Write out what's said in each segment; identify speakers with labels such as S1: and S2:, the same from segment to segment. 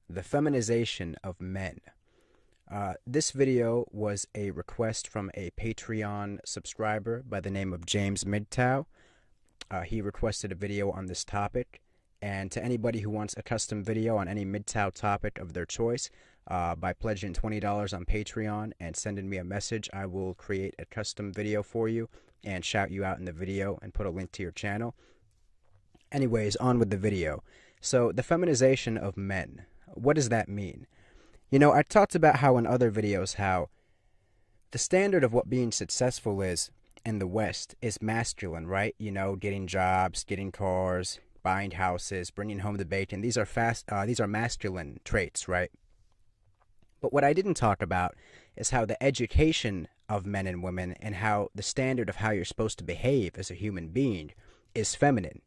S1: The Feminization of Men. This video was a request from a Patreon subscriber by the name of James Midtow. He requested a video on this topic, and to anybody who wants a custom video on any Midtow topic of their choice, by pledging $20 on Patreon and sending me a message, I will create a custom video for you and shout you out in the video and put a link to your channel. Anyways, on with the video. So, the feminization of men. What does that mean? You know, I talked about how in other videos how the standard of what being successful is in the West is masculine, right? You know, getting jobs, getting cars, buying houses, bringing home the bacon. These are masculine traits, right? But what I didn't talk about is how the education of men and women and how the standard of how you're supposed to behave as a human being is feminine.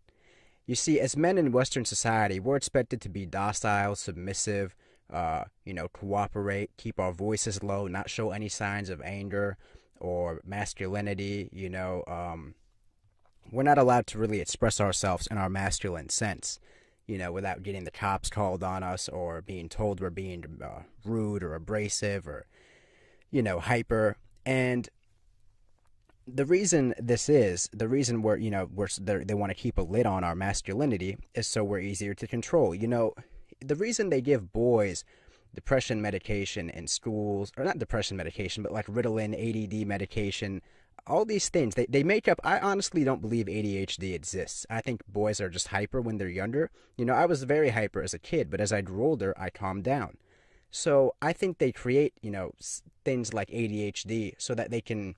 S1: You see, as men in Western society, we're expected to be docile, submissive, cooperate, keep our voices low, not show any signs of anger or masculinity. We're not allowed to really express ourselves in our masculine sense, without getting the cops called on us or being told we're being rude or abrasive or, hyper. And the reason the reason they want to keep a lid on our masculinity is so we're easier to control. The reason they give boys depression medication in schools, or not depression medication, but like Ritalin, ADD medication, all these things, they make up. I honestly don't believe ADHD exists. I think boys are just hyper when they're younger. I was very hyper as a kid, but as I grew older, I calmed down. So I think they create, things like ADHD so that they can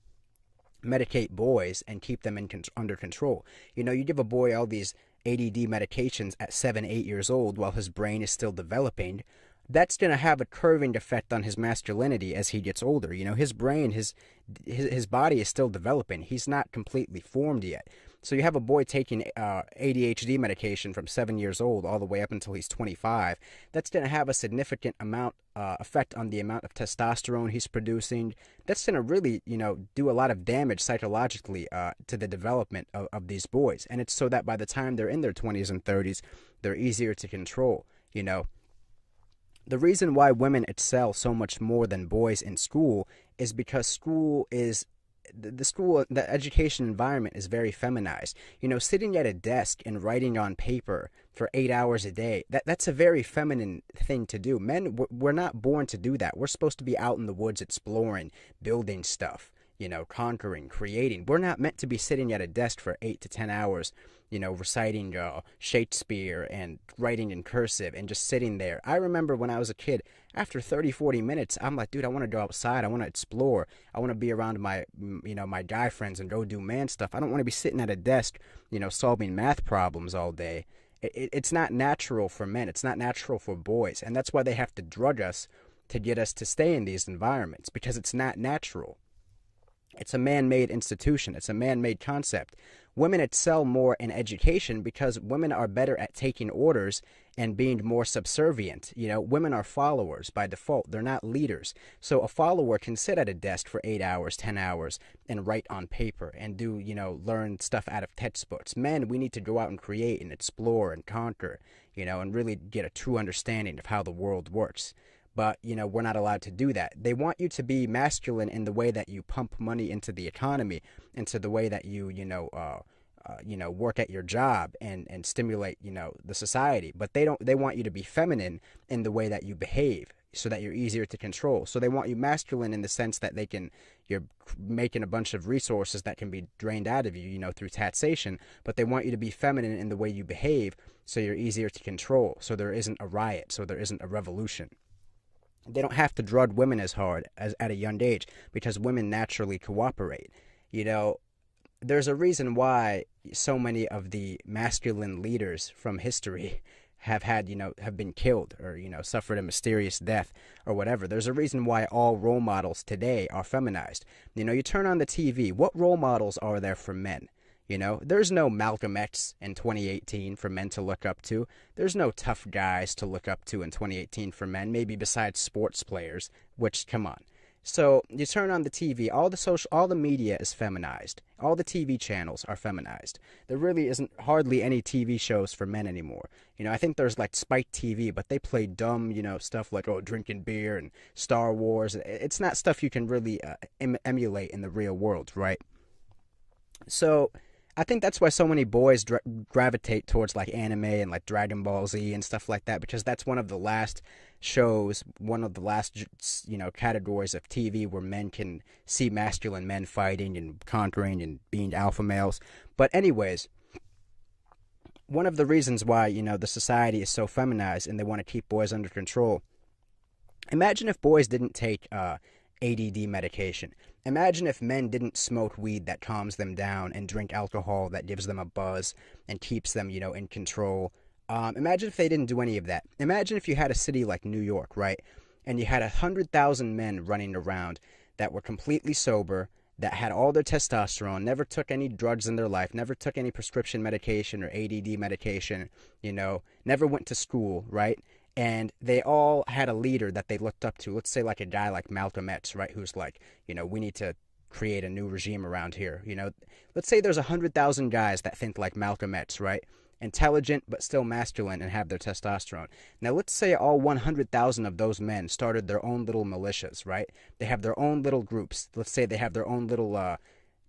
S1: medicate boys and keep them under control. You give a boy all these ADD medications at 7, 8 years old while his brain is still developing. That's going to have a curving effect on his masculinity as he gets older. His brain, his body is still developing. He's not completely formed yet. So you have a boy taking ADHD medication from 7 years old all the way up until he's 25. That's going to have a significant effect on the amount of testosterone he's producing. That's going to really, do a lot of damage psychologically to the development of these boys. And it's so that by the time they're in their 20s and 30s, they're easier to control. The reason why women excel so much more than boys in school is because the education environment is very feminized. Sitting at a desk and writing on paper for 8 hours a day, that's a very feminine thing to do. Men, we're not born to do that. We're supposed to be out in the woods exploring, building stuff, conquering, creating. We're not meant to be sitting at a desk for 8 to 10 hours, reciting Shakespeare and writing in cursive and just sitting there. I remember when I was a kid, after 30, 40 minutes, I'm like, dude, I want to go outside. I want to explore. I want to be around my guy friends and go do man stuff. I don't want to be sitting at a desk, solving math problems all day. It's not natural for men. It's not natural for boys. And that's why they have to drug us to get us to stay in these environments, because it's not natural. It's a man-made institution. It's a man-made concept. Women excel more in education because women are better at taking orders and being more subservient. Women are followers by default. They're not leaders. So a follower can sit at a desk for 8 hours, 10 hours and write on paper and do, learn stuff out of textbooks. Men, we need to go out and create and explore and conquer, and really get a true understanding of how the world works. But, we're not allowed to do that. They want you to be masculine in the way that you pump money into the economy, into the way that you, work at your job and stimulate, the society. But they want you to be feminine in the way that you behave so that you're easier to control. So they want you masculine in the sense that you're making a bunch of resources that can be drained out of you, through taxation. But they want you to be feminine in the way you behave so you're easier to control. So there isn't a riot. So there isn't a revolution. They don't have to drug women as hard as at a young age because women naturally cooperate. There's a reason why so many of the masculine leaders from history have been killed or, suffered a mysterious death or whatever. There's a reason why all role models today are feminized. You turn on the TV, what role models are there for men? There's no Malcolm X in 2018 for men to look up to. There's no tough guys to look up to in 2018 for men, maybe besides sports players, which, come on. So you turn on the TV, all the media is feminized. All the TV channels are feminized. There really isn't hardly any TV shows for men anymore. I think there's like Spike TV, but they play dumb, stuff like, oh, drinking beer and Star Wars. It's not stuff you can really emulate in the real world, right? So I think that's why so many boys gravitate towards like anime and like Dragon Ball Z and stuff like that, because that's one of the last shows, one of the last categories of TV where men can see masculine men fighting and conquering and being alpha males. But anyways, one of the reasons why the society is so feminized and they want to keep boys under control. Imagine if boys didn't take ADD medication. Imagine if men didn't smoke weed that calms them down and drink alcohol that gives them a buzz and keeps them, in control. Imagine if they didn't do any of that. Imagine if you had a city like New York, right? And you had 100,000 men running around that were completely sober, that had all their testosterone, never took any drugs in their life, never took any prescription medication or ADD medication, never went to school, right? And they all had a leader that they looked up to. Let's say like a guy like Malcolm X, right? Who's like, we need to create a new regime around here. Let's say there's 100,000 guys that think like Malcolm X, right? Intelligent but still masculine and have their testosterone. Now let's say all 100,000 of those men started their own little militias, right? They have their own little groups. Let's say they have their own little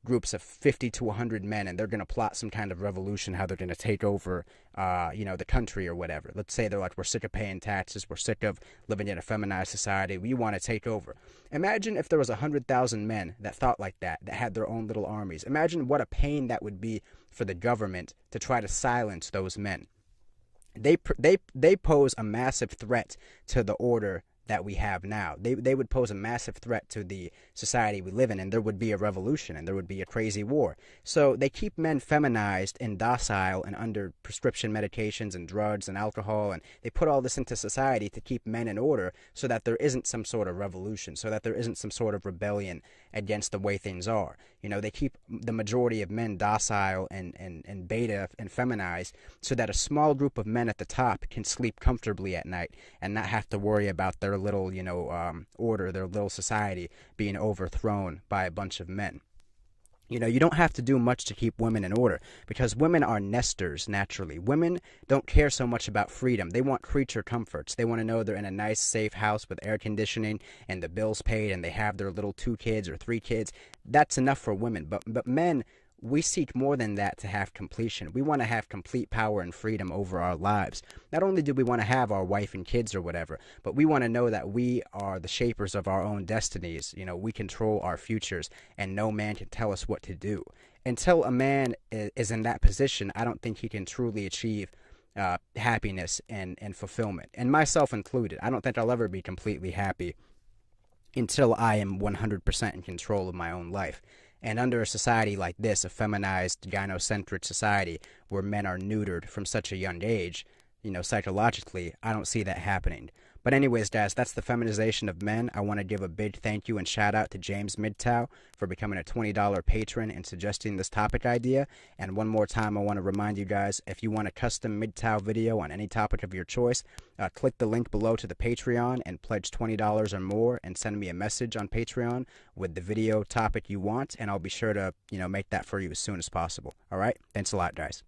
S1: groups of 50 to 100 men, and they're going to plot some kind of revolution, how they're going to take over, the country or whatever. Let's say they're like, we're sick of paying taxes, we're sick of living in a feminized society, we want to take over. Imagine if there was 100,000 men that thought like that had their own little armies. Imagine what a pain that would be for the government to try to silence those men. They pose a massive threat to the order that we have now. They would pose a massive threat to the society we live in, and there would be a revolution and there would be a crazy war. So they keep men feminized and docile and under prescription medications and drugs and alcohol, and they put all this into society to keep men in order so that there isn't some sort of revolution, so that there isn't some sort of rebellion against the way things are. They keep the majority of men docile and beta and feminized so that a small group of men at the top can sleep comfortably at night and not have to worry about their little, order, their little society being overthrown by a bunch of men. You don't have to do much to keep women in order, because women are nesters naturally. Women don't care so much about freedom. They want creature comforts. They want to know they're in a nice, safe house with air conditioning and the bills paid, and they have their little 2 kids or 3 kids. That's enough for women. But men, we seek more than that to have completion. We want to have complete power and freedom over our lives. Not only do we want to have our wife and kids or whatever, but we want to know that we are the shapers of our own destinies. We control our futures, and no man can tell us what to do. Until a man is in that position, I don't think he can truly achieve happiness and fulfillment, and myself included. I don't think I'll ever be completely happy until I am 100% in control of my own life. And under a society like this, a feminized, gynocentric society where men are neutered from such a young age, psychologically, I don't see that happening. But anyways, guys, that's the feminization of men. I want to give a big thank you and shout out to James Midtow for becoming a $20 patron and suggesting this topic idea. And one more time, I want to remind you guys, if you want a custom Midtow video on any topic of your choice, click the link below to the Patreon and pledge $20 or more and send me a message on Patreon with the video topic you want, and I'll be sure to, make that for you as soon as possible. All right? Thanks a lot, guys.